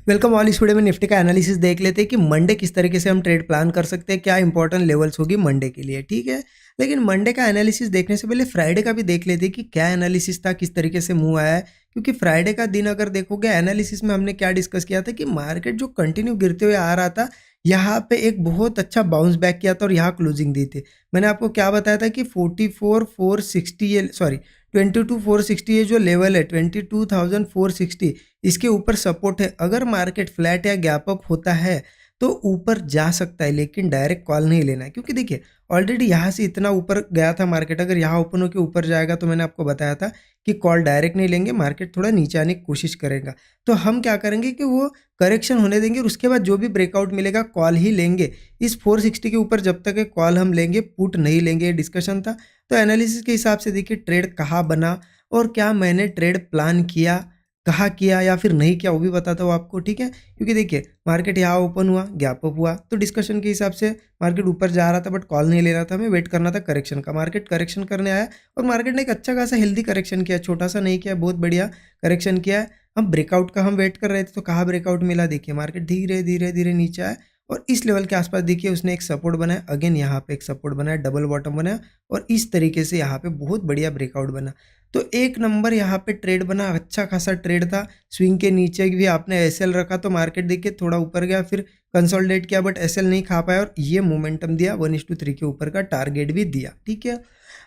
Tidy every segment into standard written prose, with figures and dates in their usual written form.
Welcome all. इस video में Nifty का एनालिसिस देख लेते हैं कि मंडे किस तरीके से हम ट्रेड प्लान कर सकते हैं, क्या इंपॉर्टेंट लेवल्स होगी मंडे के लिए। ठीक है, लेकिन मंडे का एनालिसिस देखने से पहले फ्राइडे का भी देख लेते हैं कि क्या एनालिसिस था, किस तरीके से मूव आया है। क्योंकि फ्राइडे का दिन अगर देखोगे एनालिसिस में हमने क्या डिस्कस किया था कि मार्केट जो कंटिन्यू गिरते हुए आ रहा था, यहाँ पे एक बहुत अच्छा बाउंस बैक किया था और यहाँ क्लोजिंग दी थी। मैंने आपको क्या बताया था कि 44,460 ये सॉरी 22,460 ये जो लेवल है 22,460, इसके ऊपर सपोर्ट है। अगर मार्केट फ्लैट या गैप अप होता है तो ऊपर जा सकता है, लेकिन डायरेक्ट कॉल नहीं लेना है। क्योंकि देखिए ऑलरेडी यहाँ से इतना ऊपर गया था मार्केट, अगर यहाँ ओपन होकर ऊपर जाएगा तो मैंने आपको बताया था कि कॉल डायरेक्ट नहीं लेंगे, मार्केट थोड़ा नीचे आने की कोशिश करेगा। तो हम क्या करेंगे कि वो करेक्शन होने देंगे और उसके बाद जो भी ब्रेकआउट मिलेगा कॉल ही लेंगे। इस 460 के ऊपर जब तक है कॉल हम लेंगे, पुट नहीं लेंगे, डिस्कशन था। तो एनालिसिस के हिसाब से देखिए ट्रेड कहाँ बना और क्या मैंने ट्रेड प्लान किया, कहाँ किया या फिर नहीं किया, वो भी बताता हूँ आपको। ठीक है, क्योंकि देखिए मार्केट यहाँ ओपन हुआ, गैप अप हुआ, तो डिस्कशन के हिसाब से मार्केट ऊपर जा रहा था बट कॉल नहीं ले रहा था, हमें वेट करना था करेक्शन का। मार्केट करेक्शन करने आया और मार्केट ने एक अच्छा खासा हेल्दी करेक्शन किया, छोटा सा नहीं किया, बहुत बढ़िया करेक्शन किया है। हम ब्रेकआउट का हम वेट कर रहे थे, तो कहाँ ब्रेकआउट मिला, देखिए मार्केट धीरे धीरे धीरे नीचे आया और इस लेवल के आसपास देखिए उसने एक सपोर्ट बनाया, अगेन यहाँ पे एक सपोर्ट बनाया, डबल बॉटम बनाया और इस तरीके से यहाँ पे बहुत बढ़िया ब्रेकआउट बना। तो एक नंबर यहाँ पे ट्रेड बना, अच्छा खासा ट्रेड था। स्विंग के नीचे भी आपने एसएल रखा तो मार्केट देखिए थोड़ा ऊपर गया, फिर कंसोलिडेट किया बट एसएल नहीं खा पाया और ये मोमेंटम दिया, 1:3 के ऊपर का टारगेट भी दिया। ठीक है,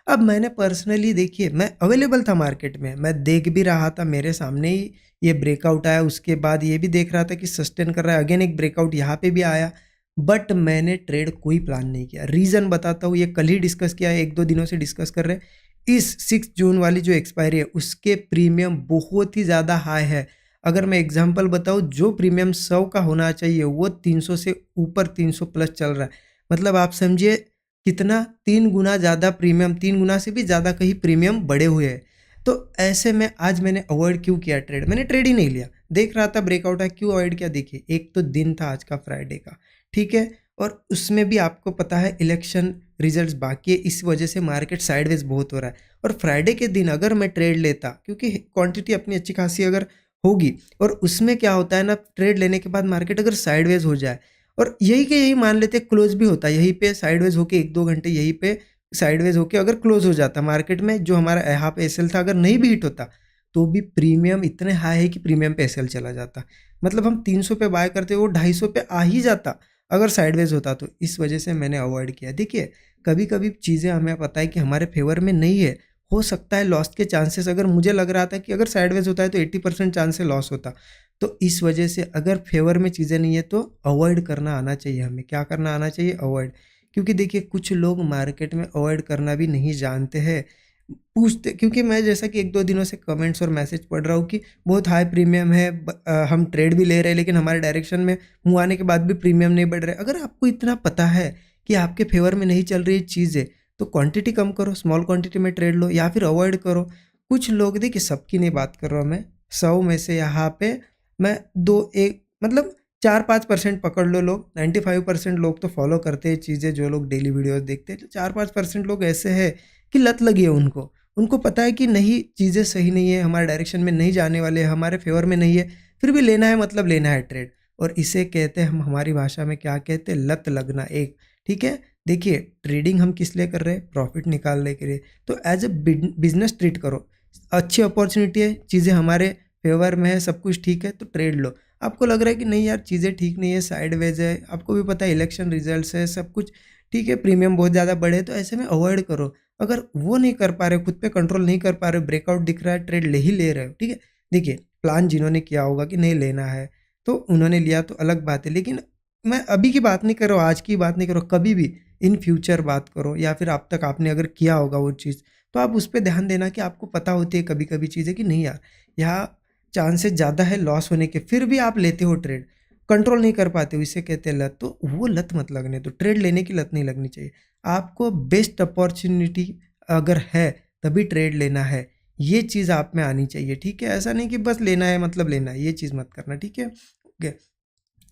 अब मैंने पर्सनली देखिए मैं अवेलेबल था मार्केट में, मैं देख भी रहा था, मेरे सामने ही ये ब्रेकआउट आया, उसके बाद ये भी देख रहा था कि सस्टेन कर रहा है, अगेन एक ब्रेकआउट यहाँ पे भी आया, बट मैंने ट्रेड कोई प्लान नहीं किया। रीज़न बताता हूँ, ये कल ही डिस्कस किया है, 1-2 दिनों से डिस्कस कर रहे हैं। इस 6 जून वाली जो एक्सपायरी है उसके प्रीमियम बहुत ही ज़्यादा हाई है। अगर मैं एग्जांपल बताऊँ, जो प्रीमियम 100 का होना चाहिए वो 300 से ऊपर, 300 प्लस चल रहा है। मतलब आप समझिए कितना, 3 गुना ज़्यादा प्रीमियम, 3 गुना से भी ज़्यादा कहीं प्रीमियम बढ़े हुए हैं। तो ऐसे में आज मैंने अवॉइड क्यों किया ट्रेड, मैंने ट्रेड ही नहीं लिया, देख रहा था ब्रेकआउट है, क्यों अवॉइड किया। देखिए एक तो दिन था आज का फ्राइडे का, ठीक है, और उसमें भी आपको पता है इलेक्शन रिजल्ट्स बाकी है, इस वजह से मार्केट साइडवेज बहुत हो रहा है। और फ्राइडे के दिन अगर मैं ट्रेड लेता, क्योंकि क्वांटिटी अपनी अच्छी खासी अगर होगी, और उसमें क्या होता है ना, ट्रेड लेने के बाद मार्केट अगर साइडवेज हो जाए और यही के यही मान लेते क्लोज भी होता है, यहीं पे साइडवेज होके 1-2 घंटे यहीं पे साइडवेज होके अगर क्लोज हो जाता मार्केट में, जो हमारा यहाँ पे एसएल था अगर नहीं भी हिट होता, तो भी प्रीमियम इतने हाई है कि प्रीमियम पे एसएल चला जाता। मतलब हम 300 पे बाय करते वो 250 पे आ ही जाता अगर साइडवेज होता तो। इस वजह से मैंने अवॉइड किया। देखिए कभी कभी चीज़ें हमें पता है कि हमारे फेवर में नहीं है, हो सकता है लॉस के चांसेस, अगर मुझे लग रहा था कि अगर साइडवेज होता है तो 80% चांस से लॉस होता। तो इस वजह से अगर फेवर में चीज़ें नहीं है तो अवॉइड करना आना चाहिए, हमें क्या करना आना चाहिए, अवॉइड। क्योंकि देखिए कुछ लोग मार्केट में अवॉइड करना भी नहीं जानते हैं, पूछते, क्योंकि मैं जैसा कि 1-2 दिनों से कमेंट्स और मैसेज पढ़ रहा हूँ कि बहुत हाई प्रीमियम है, हम ट्रेड भी ले रहे हैं लेकिन हमारे डायरेक्शन में मुँह आने के बाद भी प्रीमियम नहीं बढ़ रहे। अगर आपको इतना पता है कि आपके फेवर में नहीं चल रही है चीज़ें, तो क्वांटिटी कम करो, स्मॉल क्वांटिटी में ट्रेड लो या फिर अवॉइड करो। कुछ लोग, देखिए सबकी नहीं बात कर रहा हूँ मैं, 100 में से यहाँ पे मैं 2-1 मतलब 4-5% पकड़ लो लोग, 95% लोग तो फॉलो करते हैं चीज़ें, जो लोग डेली वीडियोस देखते हैं। तो 4-5% लोग ऐसे हैं कि लत लगी है उनको, उनको पता है कि नहीं चीज़ें सही नहीं है, हमारे डायरेक्शन में नहीं जाने वाले, हमारे फेवर में नहीं है, फिर भी लेना है, मतलब लेना है ट्रेड। और इसे कहते हैं, हम हमारी भाषा में क्या कहते हैं, लत लगना एक। ठीक है, देखिए ट्रेडिंग हम किस लिए कर रहे हैं, प्रॉफिट निकालने के लिए। तो एज ए बिजनेस ट्रीट करो, अच्छी अपॉर्चुनिटी है, चीज़ें हमारे फेवर में है, सब कुछ ठीक है तो ट्रेड लो। आपको लग रहा है कि नहीं यार चीज़ें ठीक नहीं है, साइडवेज है, आपको भी पता है इलेक्शन रिजल्ट्स है, सब कुछ ठीक है, प्रीमियम बहुत ज़्यादा बढ़े, तो ऐसे में अवॉइड करो। अगर वो नहीं कर पा रहे हो, खुद पे कंट्रोल नहीं कर पा रहे हो, ब्रेकआउट दिख रहा है, ट्रेड ले ही ले रहे हो, ठीक है। देखिए प्लान जिन्होंने किया होगा कि नहीं लेना है तो उन्होंने लिया तो अलग बात है, लेकिन मैं अभी की बात नहीं कर रहा हूँ, आज की बात नहीं कर रहा हूँ, कभी भी इन फ्यूचर बात करो, या फिर अब तक आपने अगर किया होगा वो चीज़, तो आप उस पर ध्यान देना कि आपको पता होती है कभी कभी चीज़ें कि नहीं यार यहाँ चांसेस ज़्यादा है लॉस होने के, फिर भी आप लेते हो ट्रेड, कंट्रोल नहीं कर पाते हो, इसे कहते हैं लत। तो वो लत मत लगने दो, ट्रेड लेने की लत नहीं लगनी चाहिए। आपको बेस्ट अपॉर्चुनिटी अगर है तभी ट्रेड लेना है, ये चीज़ आप में आनी चाहिए। ठीक है, ऐसा नहीं कि बस लेना है मतलब लेना है, ये चीज़ मत करना। ठीक है, ओके।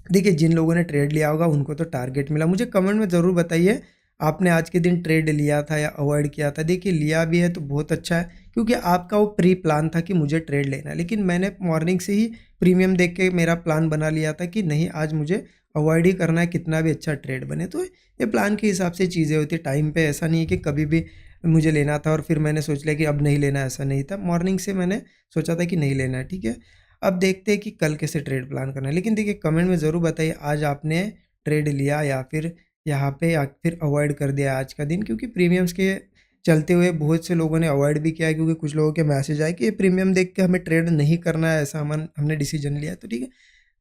देखिए जिन लोगों ने ट्रेड लिया होगा उनको तो टारगेट मिला, मुझे कमेंट में ज़रूर बताइए आपने आज के दिन ट्रेड लिया था या अवॉइड किया था, देखिए लिया भी है तो बहुत अच्छा है, क्योंकि आपका वो प्री प्लान था कि मुझे ट्रेड लेना है। लेकिन मैंने मॉर्निंग से ही प्रीमियम देख के मेरा प्लान बना लिया था कि नहीं, आज मुझे अवॉइड ही करना है, कितना भी अच्छा ट्रेड बने। तो ये प्लान के हिसाब से चीज़ें होती है, टाइम पे ऐसा नहीं है कि कभी भी मुझे लेना था और फिर मैंने सोच लिया कि अब नहीं लेना, ऐसा नहीं था। मॉर्निंग से मैंने सोचा था कि नहीं लेना है, ठीक है। अब देखते हैं कि कल कैसे ट्रेड प्लान करना है। लेकिन देखिए कमेंट में ज़रूर बताइए आज आपने ट्रेड लिया या फिर यहाँ पे या फिर अवॉइड कर दिया आज का दिन, क्योंकि प्रीमियम्स के चलते हुए बहुत से लोगों ने अवॉइड भी किया है, क्योंकि कुछ लोगों के मैसेज आए कि ये प्रीमियम देख के हमें ट्रेड नहीं करना है, ऐसा हमने डिसीजन लिया है। तो ठीक है,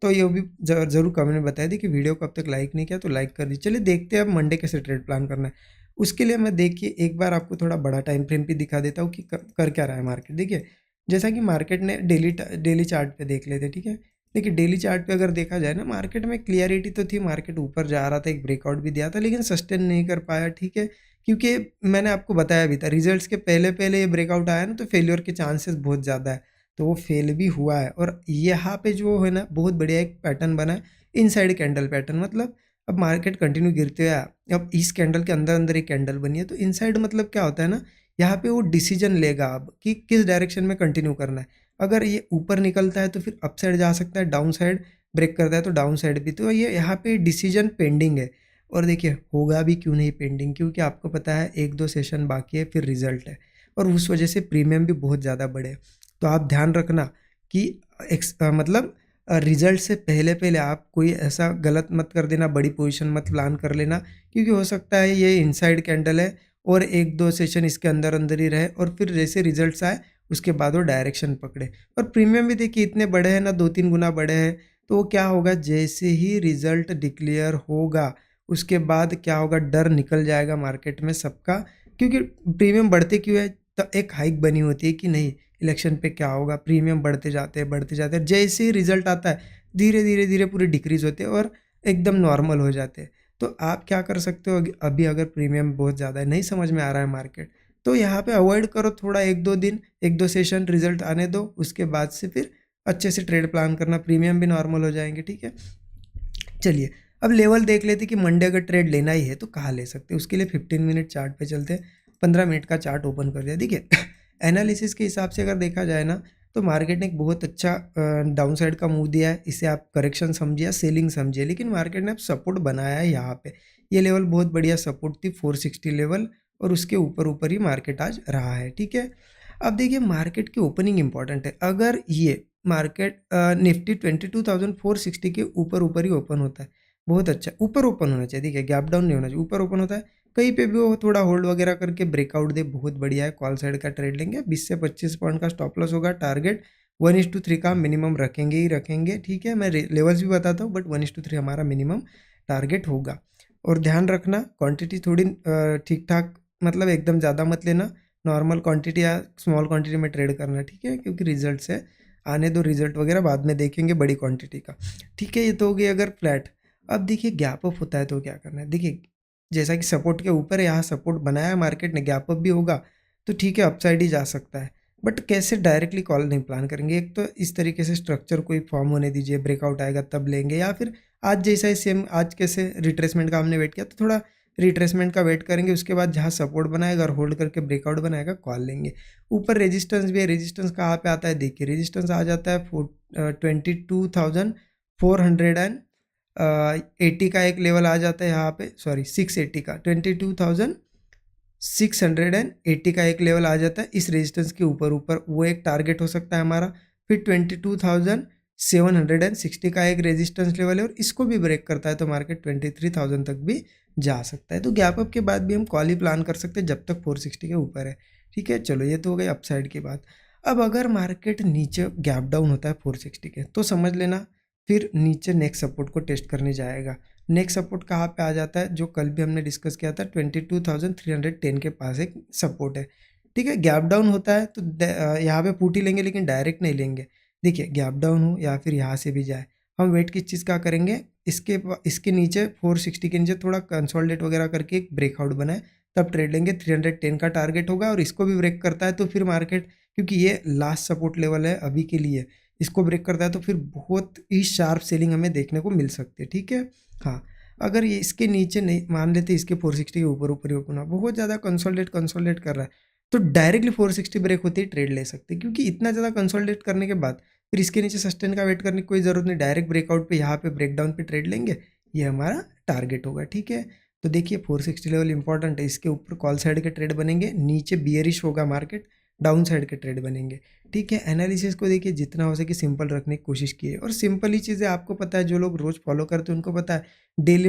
तो ये भी ज़रूर कमेंट में बताया दी कि वीडियो को अब तक लाइक नहीं किया तो लाइक कर दीजिए। चलिए देखते हैं अब मंडे कैसे ट्रेड प्लान करना है। उसके लिए मैं देखिए एक बार आपको थोड़ा बड़ा टाइम फ्रेम भी दिखा देता हूँ कि कर क्या रहा है मार्केट। देखिए जैसा कि मार्केट ने डेली चार्ट पे देख लेते, ठीक है। देखिए डेली चार्ट पे अगर देखा जाए ना, मार्केट में क्लियरिटी तो थी, मार्केट ऊपर जा रहा था, एक ब्रेकआउट भी दिया था, लेकिन सस्टेन नहीं कर पाया, ठीक है। क्योंकि मैंने आपको बताया भी था, रिजल्ट्स के पहले पहले ये ब्रेकआउट आया ना तो फेलियर के चांसेस बहुत ज़्यादा है, तो वो फेल भी हुआ है। और यहाँ पे जो है ना बहुत बढ़िया एक पैटर्न बना है, इनसाइड कैंडल पैटर्न। मतलब अब मार्केट कंटिन्यू गिरते हुए आया, अब इस कैंडल के अंदर अंदर एक कैंडल बनी है, तो इनसाइड मतलब क्या होता है ना, यहाँ पे वो डिसीजन लेगा अब कि किस डायरेक्शन में कंटिन्यू करना है। अगर ये ऊपर निकलता है तो फिर अप साइड जा सकता है, डाउन साइड ब्रेक करता है तो डाउन साइड भी। तो ये यहाँ पे डिसीजन पेंडिंग है। और देखिए होगा भी क्यों नहीं पेंडिंग, क्योंकि आपको पता है 1-2 सेशन बाकी है फिर रिजल्ट है, और उस वजह से प्रीमियम भी बहुत ज़्यादा बढ़े। तो आप ध्यान रखना कि मतलब रिजल्ट से पहले पहले आप कोई ऐसा गलत मत कर देना, बड़ी पोजीशन मत प्लान कर लेना, क्योंकि हो सकता है ये इनसाइड कैंडल है और 1-2 सेशन इसके अंदर अंदर ही रहे, और फिर जैसे रिजल्ट्स आए उसके बाद वो डायरेक्शन पकड़े। और प्रीमियम भी देखिए इतने बड़े हैं ना, 2-3 गुना बड़े हैं। तो वो क्या होगा, जैसे ही रिजल्ट डिक्लेयर होगा उसके बाद क्या होगा, डर निकल जाएगा मार्केट में सबका, क्योंकि प्रीमियम बढ़ते क्यों है, तो एक हाइक बनी होती है कि नहीं इलेक्शन पे क्या होगा, प्रीमियम बढ़ते जाते हैं। जैसे ही रिजल्ट आता है धीरे धीरे धीरे पूरे डिक्रीज होते हैं और एकदम नॉर्मल हो जाते हैं। तो आप क्या कर सकते हो, अभी अगर प्रीमियम बहुत ज़्यादा है, नहीं समझ में आ रहा है मार्केट, तो यहाँ पे अवॉइड करो थोड़ा, 1-2 दिन, 1-2 सेशन रिजल्ट आने दो, उसके बाद से फिर अच्छे से ट्रेड प्लान करना, प्रीमियम भी नॉर्मल हो जाएंगे, ठीक है। चलिए अब लेवल देख लेते कि मंडे अगर ट्रेड लेना ही है तो कहाँ ले सकते हैं। उसके लिए 15 मिनट चार्ट पे चलते हैं। 15 मिनट का चार्ट ओपन कर दिया। देखिए एनालिसिस के हिसाब से अगर देखा जाए ना, तो मार्केट ने एक बहुत अच्छा डाउन साइड का मूव दिया है, इसे आप करेक्शन समझिए या सेलिंग समझिए, लेकिन मार्केट ने अब सपोर्ट बनाया है यहाँ पे। ये लेवल बहुत बढ़िया सपोर्ट थी, 460 लेवल, और उसके ऊपर ऊपर ही मार्केट आज रहा है, ठीक है। अब देखिए मार्केट की ओपनिंग इंपॉर्टेंट है। अगर ये मार्केट निफ्टी 22,460 के ऊपर ऊपर ही ओपन होता है, बहुत अच्छा ऊपर ओपन होना चाहिए, देखिए गैप डाउन नहीं होना चाहिए, ऊपर ओपन होता है, कहीं पे भी वो थोड़ा होल्ड वगैरह करके ब्रेकआउट दे, बहुत बढ़िया है, कॉल साइड का ट्रेड लेंगे। 20 से 25 पॉइंट का स्टॉप लॉस होगा, टारगेट 1:3 का मिनिमम रखेंगे ही रखेंगे, ठीक है। मैं लेवल्स भी बताता हूँ, बट 1:3 हमारा मिनिमम टारगेट होगा। और ध्यान रखना क्वांटिटी थोड़ी ठीक ठाक, मतलब एकदम ज़्यादा मत लेना, नॉर्मल क्वांटिटी या स्मॉल क्वांटिटी में ट्रेड करना, ठीक है, क्योंकि रिजल्ट से आने दो, रिजल्ट वगैरह बाद में देखेंगे बड़ी क्वांटिटी का, ठीक है। ये तो हो गई अगर फ्लैट। अब देखिए गैप अप होता है तो क्या करना है, देखिए जैसा कि सपोर्ट के ऊपर है, यहाँ सपोर्ट बनाया है मार्केट ने, गैप अप भी होगा तो ठीक है, अपसाइड ही जा सकता है। बट कैसे डायरेक्टली कॉल नहीं प्लान करेंगे, एक तो इस तरीके से स्ट्रक्चर कोई फॉर्म होने दीजिए, ब्रेकआउट आएगा तब लेंगे, या फिर आज जैसा ही सेम, आज कैसे रिट्रेसमेंट का हमने वेट किया तो थोड़ा रिट्रेसमेंट का वेट करेंगे, उसके बाद जहाँ सपोर्ट बनाएगा और होल्ड करके ब्रेकआउट बनाएगा कॉल लेंगे। ऊपर रेजिस्टेंस भी है, रेजिस्टेंस कहाँ पे आता है, देखिए रेजिस्टेंस आ जाता है 22,480 का एक लेवल आ जाता है यहाँ पे, सॉरी 680 का, 22,680 का एक लेवल आ जाता है इस रेजिस्टेंस के ऊपर ऊपर, वो एक टारगेट हो सकता है हमारा। फिर 22,760 का एक रेजिस्टेंस लेवल है, और इसको भी ब्रेक करता है तो मार्केट 23,000 तक भी जा सकता है। तो गैप अप के बाद भी हम कॉल ही प्लान कर सकते हैं जब तक 460 के ऊपर है, ठीक है। चलो ये तो हो गई अपसाइड की बात। अब अगर मार्केट नीचे गैप डाउन होता है 460 के, तो समझ लेना फिर नीचे नेक्स्ट सपोर्ट को टेस्ट करने जाएगा। नेक्स्ट सपोर्ट कहाँ पे आ जाता है, जो कल भी हमने डिस्कस किया था, 22,310 के पास एक सपोर्ट है, ठीक है। गैप डाउन होता है तो यहाँ पे पुट ही लेंगे, लेकिन डायरेक्ट नहीं लेंगे। देखिए गैप डाउन हो या फिर यहाँ से भी जाए, हम वेट किस चीज़ का करेंगे, इसके नीचे 460 के नीचे थोड़ा कंसोलिडेट वगैरह करके एक ब्रेकआउट बनाए, तब ट्रेड लेंगे। 310 का टारगेट होगा, और इसको भी ब्रेक करता है तो फिर मार्केट, क्योंकि ये लास्ट सपोर्ट लेवल है अभी के लिए, इसको ब्रेक करता है तो फिर बहुत ही शार्प सेलिंग हमें देखने को मिल सकती है, ठीक है। हाँ, अगर ये इसके नीचे नहीं, मान लेते इसके 460 के ऊपर ऊपर ही ओपन हुआ, बहुत ज़्यादा कंसोलिडेट कर रहा है, तो डायरेक्टली 460 ब्रेक होते ही ट्रेड ले सकते हैं, क्योंकि इतना ज़्यादा कंसोलिडेट करने के बाद फिर इसके नीचे सस्टेन का वेट करने की कोई ज़रूरत नहीं, डायरेक्ट ब्रेकआउट पे यहाँ पे ब्रेकडाउन पे ट्रेड लेंगे, ये हमारा टारगेट होगा। ठीक है, तो देखिए 460 लेवल इंपॉर्टेंट है, इसके ऊपर कॉल साइड के ट्रेड बनेंगे, नीचे बियरिश होगा मार्केट, डाउन साइड के ट्रेड बनेंगे। ठीक है, एनालिसिस को देखिए जितना हो सके सिंपल रखने की कोशिश कीजिए, और सिंपल ही चीज़ें आपको पता है, जो लोग रोज़ फॉलो करते हैं उनको पता है, डेली